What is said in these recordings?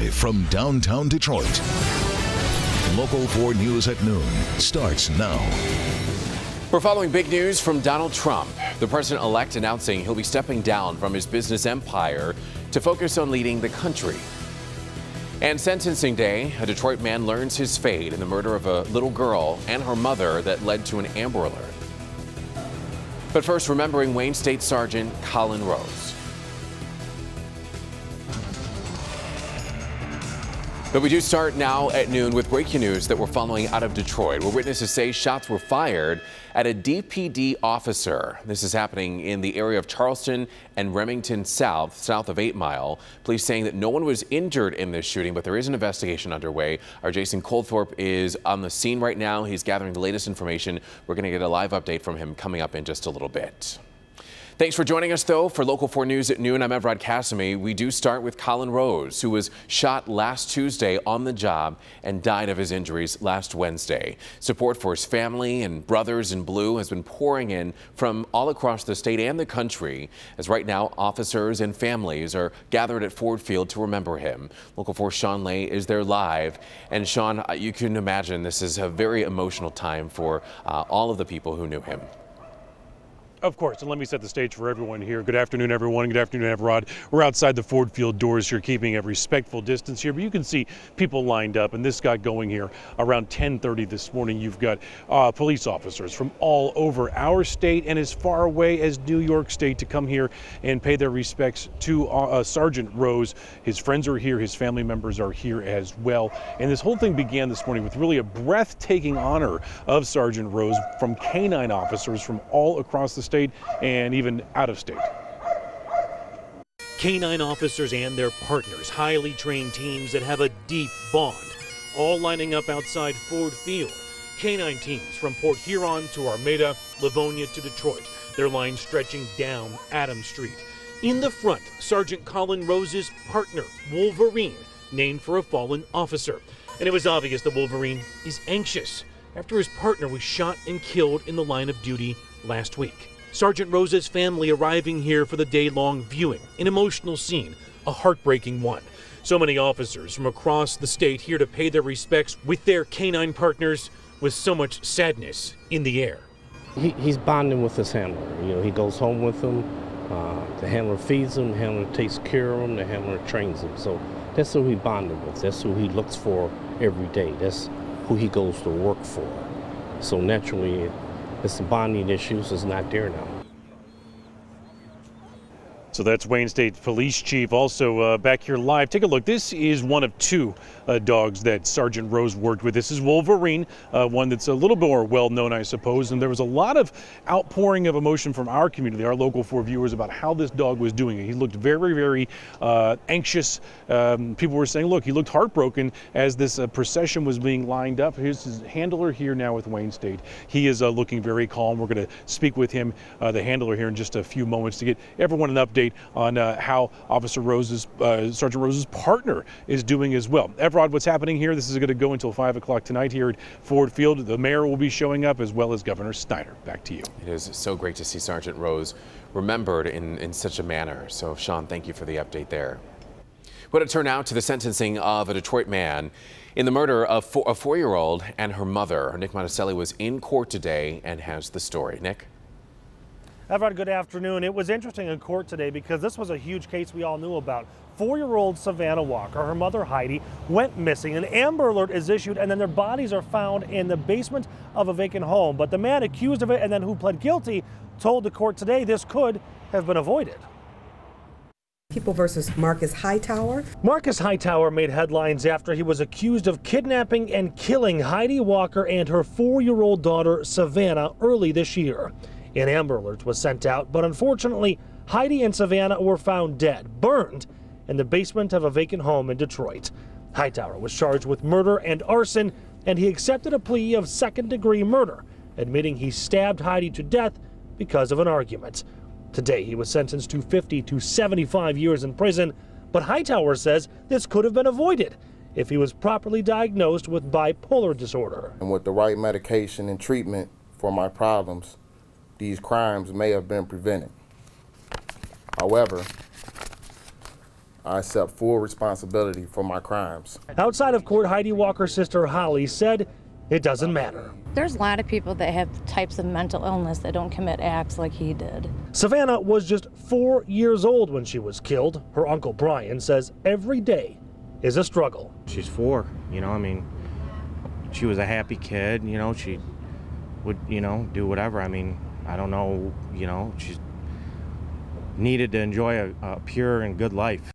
Live from downtown Detroit. Local 4 News at noon starts now. We're following big news from Donald Trump, the president-elect announcing he'll be stepping down from his business empire to focus on leading the country. And sentencing day, a Detroit man learns his fate in the murder of a little girl and her mother that led to an Amber Alert. But first, remembering Wayne State Sergeant Colin Rose. But we do start now at noon with breaking news that we're following out of Detroit, where witnesses say shots were fired at a DPD officer. This is happening in the area of Charleston and Remington south of 8 Mile. Police saying that no one was injured in this shooting, but there is an investigation underway. Our Jason Coldthorpe is on the scene right now. He's gathering the latest information. We're going to get a live update from him coming up in just a little bit. Thanks for joining us, though. For Local 4 News at noon, I'm Evrod Cassimy. We do start with Colin Rose, who was shot last Tuesday on the job and died of his injuries last Wednesday. Support for his family and Brothers in Blue has been pouring in from all across the state and the country, as right now officers and families are gathered at Ford Field to remember him. Local 4 Sean Lay is there live. And Sean, you can imagine this is a very emotional time for all of the people who knew him. Of course, and let me set the stage for everyone here. Good afternoon, everyone. Good afternoon, Evrod. We're outside the Ford Field doors here, keeping a respectful distance here, but you can see people lined up, and this got going here around 10:30 this morning. You've got police officers from all over our state and as far away as New York State to come here and pay their respects to Sergeant Rose. His friends are here, his family members are here as well, and this whole thing began this morning with really a breathtaking honor of Sergeant Rose from canine officers from all across the state and even out of state. Canine officers and their partners, highly trained teams that have a deep bond, all lining up outside Ford Field. Canine teams from Port Huron to Armada, Livonia to Detroit, their line stretching down Adams Street. In the front, Sergeant Colin Rose's partner, Wolverine, named for a fallen officer. And it was obvious that Wolverine is anxious after his partner was shot and killed in the line of duty last week. Sergeant Rose's family arriving here for the day-long viewing, an emotional scene, a heartbreaking one. So many officers from across the state here to pay their respects with their canine partners, with so much sadness in the air. He's bonding with his handler. You know, he goes home with him. The handler feeds him, the handler takes care of him, the handler trains him. So that's who he bonded with. That's who he looks for every day. That's who he goes to work for. So naturally, it's the bonding issues is not there now. So that's Wayne State Police Chief also back here live. Take a look. This is one of 2 dogs that Sergeant Rose worked with. This is Wolverine, one that's a little more well-known, I suppose. And there was a lot of outpouring of emotion from our community, our Local 4 viewers, about how this dog was doing. He looked very, very anxious. People were saying, look, he looked heartbroken as this procession was being lined up. Here's his handler here now with Wayne State. He is looking very calm. We're going to speak with him, the handler, here in just a few moments to get everyone an update on how Officer Rose's, Sergeant Rose's partner is doing as well. Evrod, what's happening here? This is going to go until 5 o'clock tonight here at Ford Field. The mayor will be showing up as well as Governor Snyder. Back to you. It is so great to see Sergeant Rose remembered in such a manner. So, Sean, thank you for the update there. What it turned out to the sentencing of a Detroit man in the murder of a 4-year-old and her mother. Nick Monticelli was in court today and has the story. Nick? Evrod, good afternoon. It was interesting in court today because this was a huge case we all knew about. 4-year-old Savannah Walker, her mother Heidi, went missing. An Amber Alert is issued and then their bodies are found in the basement of a vacant home. But the man accused of it and then who pled guilty told the court today this could have been avoided. People versus Marcus Hightower. Marcus Hightower made headlines after he was accused of kidnapping and killing Heidi Walker and her 4-year-old daughter Savannah early this year. An Amber Alert was sent out, but unfortunately, Heidi and Savannah were found dead, burned, in the basement of a vacant home in Detroit. Hightower was charged with murder and arson, and he accepted a plea of second-degree murder, admitting he stabbed Heidi to death because of an argument. Today, he was sentenced to 50 to 75 years in prison, but Hightower says this could have been avoided if he was properly diagnosed with bipolar disorder. And with the right medication and treatment for my problems, these crimes may have been prevented. However, I accept full responsibility for my crimes. Outside of court, Heidi Walker's sister Holly said it doesn't matter. There's a lot of people that have types of mental illness that don't commit acts like he did. Savannah was just 4 years old when she was killed. Her uncle Brian says every day is a struggle. She's 4, I mean, she was a happy kid, she would, do whatever. I mean, I don't know, she needed to enjoy a pure and good life.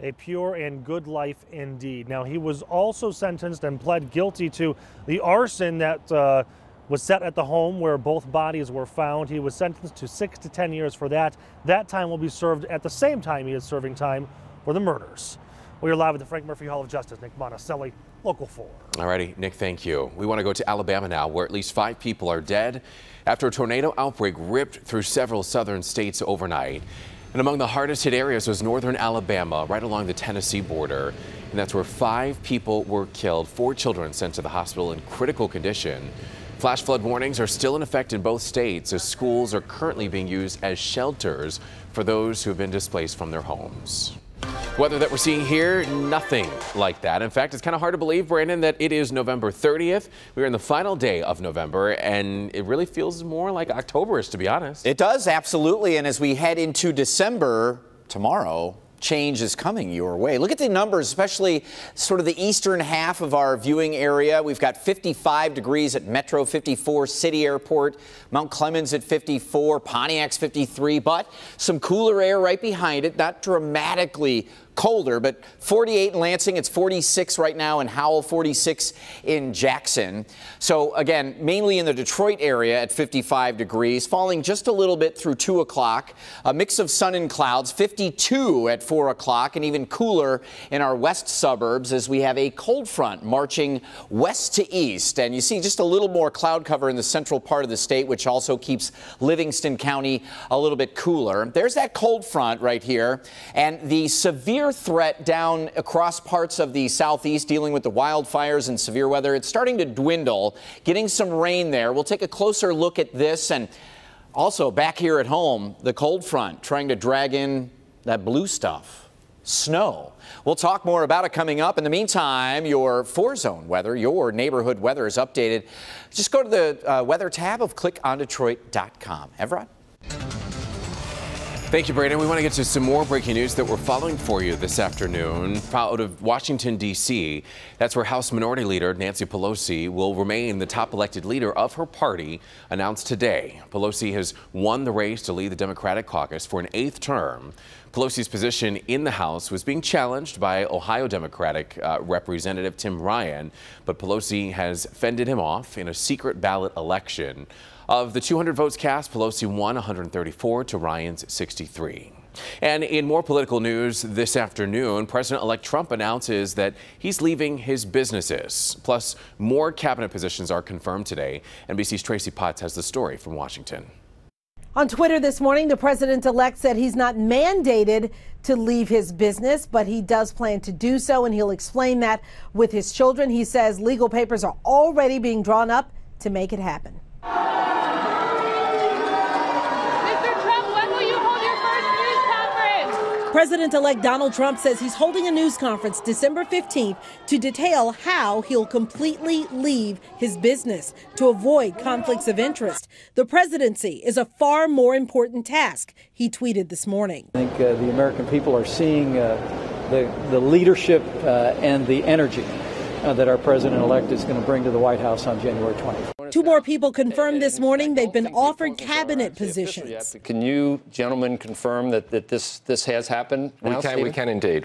A pure and good life indeed. Now, he was also sentenced and pled guilty to the arson that was set at the home where both bodies were found. He was sentenced to 6 to 10 years for that. That time will be served at the same time he is serving time for the murders. We are live at the Frank Murphy Hall of Justice. Nick Monticelli, Local 4. All righty, Nick, thank you. We want to go to Alabama now, where at least 5 people are dead after a tornado outbreak ripped through several southern states overnight. And among the hardest hit areas was northern Alabama, right along the Tennessee border. And that's where 5 people were killed, 4 children sent to the hospital in critical condition. Flash flood warnings are still in effect in both states, as schools are currently being used as shelters for those who have been displaced from their homes. Weather that we're seeing here, nothing like that. In fact, it's kind of hard to believe, Brandon, that it is November 30th. We're in the final day of November, and it really feels more like October-ish, to be honest. It does, absolutely. And as we head into December tomorrow, change is coming your way. Look at the numbers, especially sort of the eastern half of our viewing area. We've got 55 degrees at Metro, 54 City Airport, Mount Clemens at 54, Pontiac's 53, but some cooler air right behind it, not dramatically colder, but 48 in Lansing, it's 46 right now in Howell, 46 in Jackson. So again, mainly in the Detroit area at 55 degrees, falling just a little bit through 2 o'clock. A mix of sun and clouds, 52 at 4 o'clock, and even cooler in our west suburbs as we have a cold front marching west to east. And you see just a little more cloud cover in the central part of the state, which also keeps Livingston County a little bit cooler. There's that cold front right here, and the severe threat down across parts of the southeast dealing with the wildfires and severe weather. It's starting to dwindle, getting some rain there. We'll take a closer look at this, and also back here at home, the cold front trying to drag in that blue stuff, snow. We'll talk more about it coming up. In the meantime, your 4-zone weather, your neighborhood weather is updated. Just go to the weather tab of clickondetroit.com. Everett? Thank you, Brandon. We want to get to some more breaking news that we're following for you this afternoon. Out of Washington, D.C., that's where House Minority Leader Nancy Pelosi will remain the top elected leader of her party, announced today. Pelosi has won the race to lead the Democratic caucus for an 8th term. Pelosi's position in the House was being challenged by Ohio Democratic Representative Tim Ryan, but Pelosi has fended him off in a secret ballot election. Of the 200 votes cast, Pelosi won 134 to Ryan's 63. And in more political news this afternoon, President-elect Trump announces that he's leaving his businesses. Plus, more cabinet positions are confirmed today. NBC's Tracy Potts has the story from Washington. On Twitter this morning, the president-elect said he's not mandated to leave his business, but he does plan to do so, and he'll explain that with his children. He says legal papers are already being drawn up to make it happen. Mr. Trump, when will you hold your first news conference? President-elect Donald Trump says he's holding a news conference December 15th to detail how he'll completely leave his business to avoid conflicts of interest. The presidency is a far more important task, he tweeted this morning. I think the American people are seeing the leadership and the energy that our president-elect is going to bring to the White House on January 20th. 2 more people confirmed this morning they've been offered cabinet positions. Can you gentlemen confirm that this has happened now, We can indeed.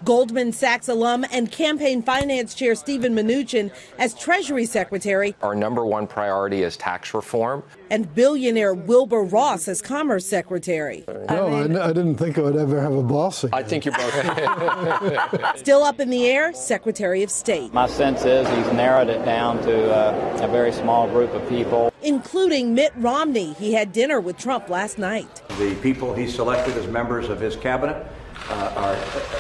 Goldman Sachs alum and campaign finance chair Stephen Mnuchin as Treasury Secretary. Our #1 priority is tax reform. And billionaire Wilbur Ross as Commerce Secretary. No, I didn't think I would ever have a boss again. I think you're both. Still up in the air, Secretary of State. My sense is he's narrowed it down to a very small group of people, including Mitt Romney. He had dinner with Trump last night. The people he selected as members of his cabinet are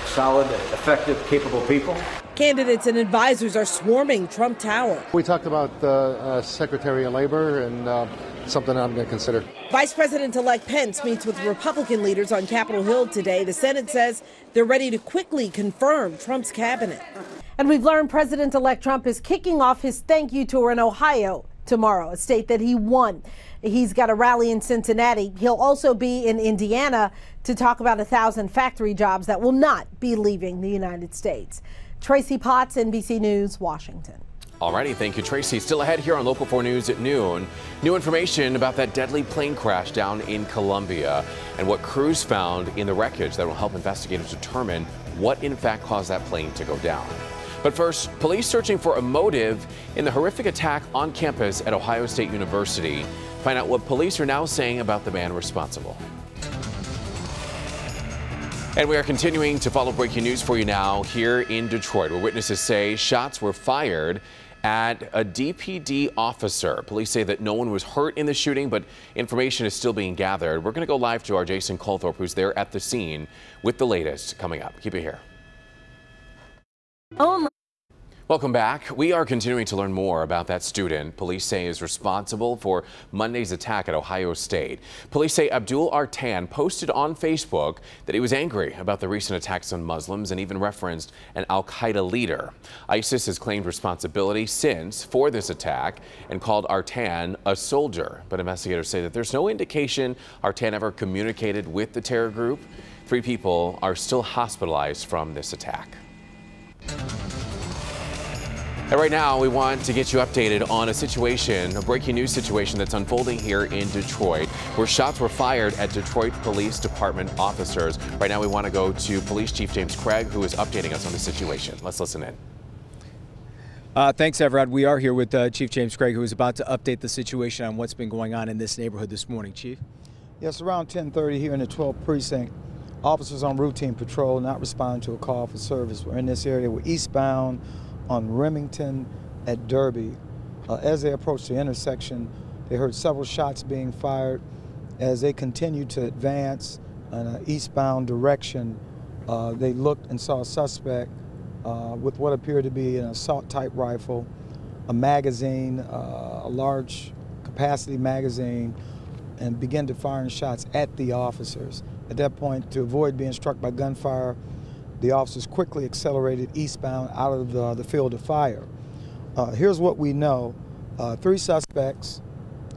solid, effective, capable people. Candidates and advisors are swarming Trump Tower. We talked about Secretary of Labor and something I'm going to consider. Vice President-elect Pence meets with Republican leaders on Capitol Hill today. The Senate says they're ready to quickly confirm Trump's cabinet. And we've learned President-elect Trump is kicking off his thank you tour in Ohio tomorrow, a state that he won. He's got a rally in Cincinnati. He'll also be in Indiana to talk about 1,000 factory jobs that will not be leaving the United States. Tracy Potts, NBC News, Washington. Alrighty, thank you, Tracy. Still ahead here on Local 4 News at noon. New information about that deadly plane crash down in Colombia and what crews found in the wreckage that will help investigators determine what in fact caused that plane to go down. But first, police searching for a motive in the horrific attack on campus at Ohio State University. Find out what police are now saying about the man responsible. And we are continuing to follow breaking news for you now here in Detroit, where witnesses say shots were fired at a DPD officer. Police say that no one was hurt in the shooting, but information is still being gathered. We're going to go live to our Jason Colthorpe, who's there at the scene with the latest coming up. Keep it here. Welcome back. We are continuing to learn more about that student police say is responsible for Monday's attack at Ohio State. Police say Abdul Artan posted on Facebook that he was angry about the recent attacks on Muslims and even referenced an al-Qaeda leader. ISIS has claimed responsibility since for this attack and called Artan a soldier. But investigators say that there's no indication Artan ever communicated with the terror group. 3 people are still hospitalized from this attack. And right now, we want to get you updated on a breaking news situation that's unfolding here in Detroit, where shots were fired at Detroit Police Department officers. Right now, we want to go to Police Chief James Craig, who is updating us on the situation. Let's listen in. Thanks, Everett. We are here with Chief James Craig, who is about to update the situation on what's been going on in this neighborhood this morning. Chief? Yes, around 10:30 here in the 12th precinct, officers on routine patrol not responding to a call for service were in this area. We're eastbound on Remington at Derby. As they approached the intersection, they heard several shots being fired. As they continued to advance in an eastbound direction, they looked and saw a suspect with what appeared to be an assault-type rifle, a magazine, a large capacity magazine, and began to fire shots at the officers. At that point, to avoid being struck by gunfire, the officers quickly accelerated eastbound out of the field of fire. Here's what we know. 3 suspects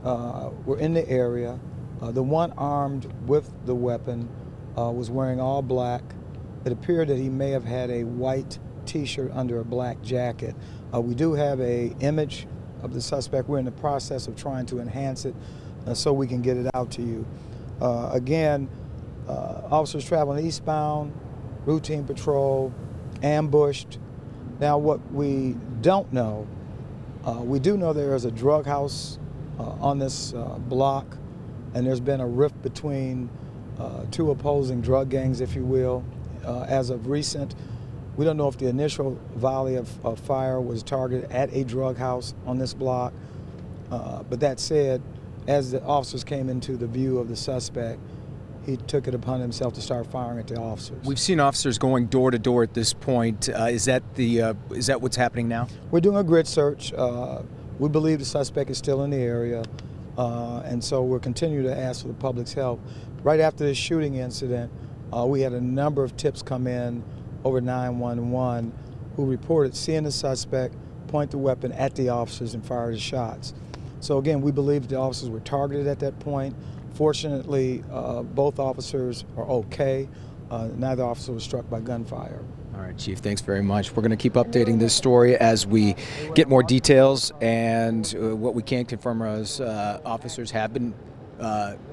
were in the area. The one armed with the weapon was wearing all black. It appeared that he may have had a white T-shirt under a black jacket. We do have an image of the suspect. We're in the process of trying to enhance it so we can get it out to you. Again, officers traveling eastbound, routine patrol, ambushed. Now, what we don't know, we do know there is a drug house on this block, and there's been a rift between 2 opposing drug gangs, if you will. As of recent, we don't know if the initial volley of fire was targeted at a drug house on this block. But that said, as the officers came into the view of the suspect, he took it upon himself to start firing at the officers. We've seen officers going door to door at this point. Is that what's happening now? We're doing a grid search. We believe the suspect is still in the area, and so we're continuing to ask for the public's help. Right after this shooting incident, we had a number of tips come in over 911 who reported seeing the suspect point the weapon at the officers and fire the shots. So again, we believe the officers were targeted at that point. Fortunately, both officers are okay. Neither officer was struck by gunfire. All right, Chief, thanks very much. We're going to keep updating this story as we get more details, and what we can confirm is officers have been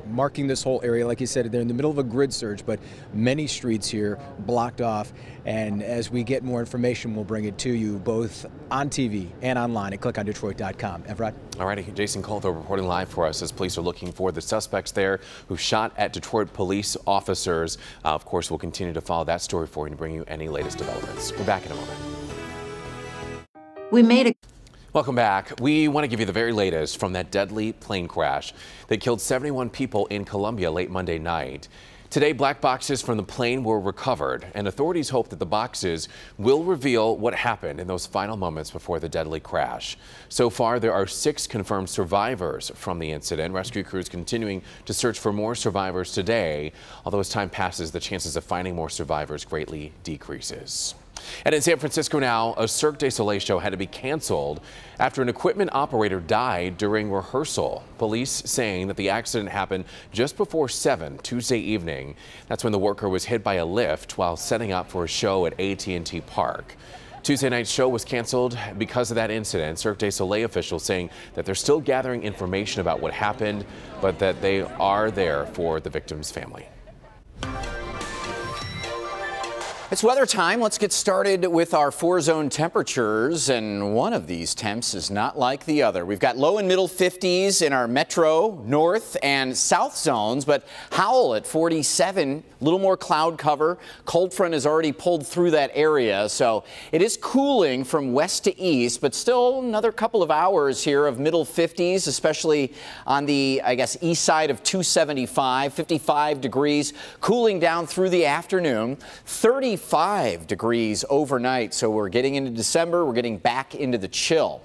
marking this whole area. Like you said, they're in the middle of a grid search, but many streets here blocked off. And as we get more information, we'll bring it to you both on TV and online at clickondetroit.com. Everett? All righty, Jason Colthorpe reporting live for us as police are looking for the suspects there who shot at Detroit police officers. Of course, we'll continue to follow that story for you and bring you any latest developments. We're back in a moment. Welcome back. We want to give you the very latest from that deadly plane crash that killed 71 people in Colombia late Monday night. Today, black boxes from the plane were recovered, and authorities hope that the boxes will reveal what happened in those final moments before the deadly crash. So far, there are 6 confirmed survivors from the incident. Rescue crews continuing to search for more survivors today, although as time passes, the chances of finding more survivors greatly decreases. And in San Francisco now, a Cirque du Soleil show had to be canceled after an equipment operator died during rehearsal. Police saying that the accident happened just before 7 Tuesday evening. That's when the worker was hit by a lift while setting up for a show at AT&T Park. Tuesday night's show was canceled because of that incident. Cirque du Soleil officials saying that they're still gathering information about what happened, but that they are there for the victim's family. It's weather time. Let's get started with our 4-zone temperatures, and one of these temps is not like the other. We've got low and middle 50s in our metro, north, and south zones, but Howell at 47, a little more cloud cover. Cold front has already pulled through that area, so it is cooling from west to east, but still another couple of hours here of middle 50s, especially on the, east side of 275, 55 degrees, cooling down through the afternoon, 35 degrees overnight. So we're getting into December. We're getting back into the chill.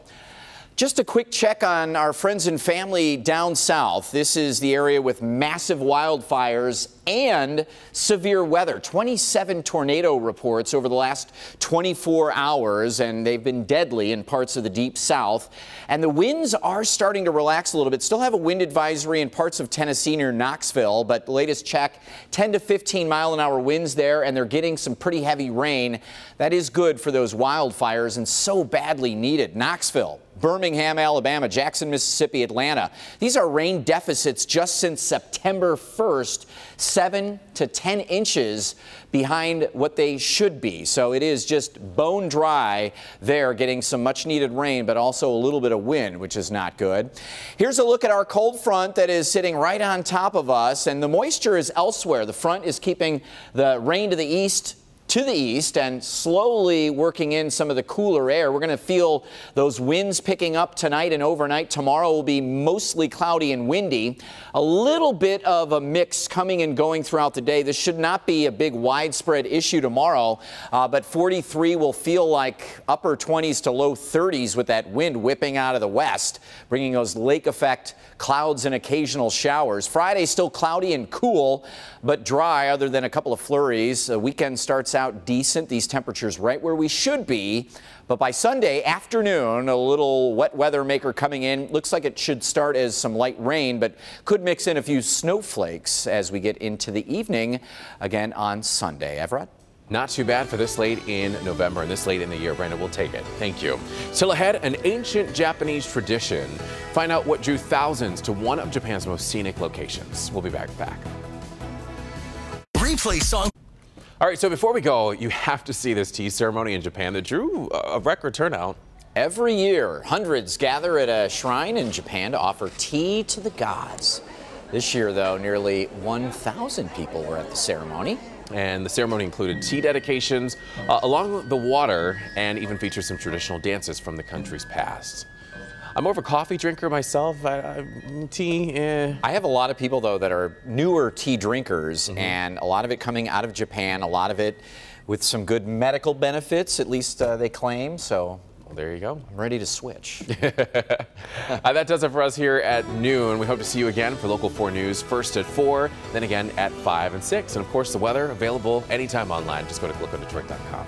Just a quick check on our friends and family down south. This is the area with massive wildfires and severe weather. 27 tornado reports over the last 24 hours, and they've been deadly in parts of the deep south. And the winds are starting to relax a little bit. Still have a wind advisory in parts of Tennessee near Knoxville, but the latest check, 10 to 15 mile-an-hour winds there, and they're getting some pretty heavy rain. That is good for those wildfires and so badly needed. Knoxville, Birmingham, Alabama, Jackson, Mississippi, Atlanta. These are rain deficits just since September 1st, 7 to 10 inches behind what they should be. So it is just bone dry there, getting some much needed rain, but also a little bit of wind, which is not good. Here's a look at our cold front that is sitting right on top of us, and the moisture is elsewhere. The front is keeping the rain to the east and slowly working in some of the cooler air. We're going to feel those winds picking up tonight and overnight. Tomorrow will be mostly cloudy and windy. A little bit of a mix coming and going throughout the day. This should not be a big widespread issue tomorrow, but 43 will feel like upper 20s to low 30s with that wind whipping out of the west, bringing those lake effect clouds and occasional showers. Friday still cloudy and cool, but dry other than a couple of flurries. The weekend starts out decent. These temperatures right where we should be. But by Sunday afternoon, a little wet weather maker coming in. Looks like it should start as some light rain, but could mix in a few snowflakes as we get into the evening again on Sunday. Everett? Not too bad for this late in November and this late in the year. Brandon, we'll take it. Thank you. Still ahead, an ancient Japanese tradition. Find out what drew thousands to one of Japan's most scenic locations. We'll be back. Replay song. All right, so before we go, you have to see this tea ceremony in Japan that drew a record turnout. Every year, hundreds gather at a shrine in Japan to offer tea to the gods. This year, though, nearly 1,000 people were at the ceremony. And the ceremony included tea dedications along the water and even featured some traditional dances from the country's past. I'm more of a coffee drinker myself. Tea, I have a lot of people, though, that are newer tea drinkers, and a lot of it coming out of Japan, a lot of it with some good medical benefits, at least they claim. So well, there you go. I'm ready to switch. That does it for us here at noon. We hope to see you again for Local 4 News, first at 4, then again at 5 and 6. And, of course, the weather available anytime online. Just go to GlobalDetroit.com.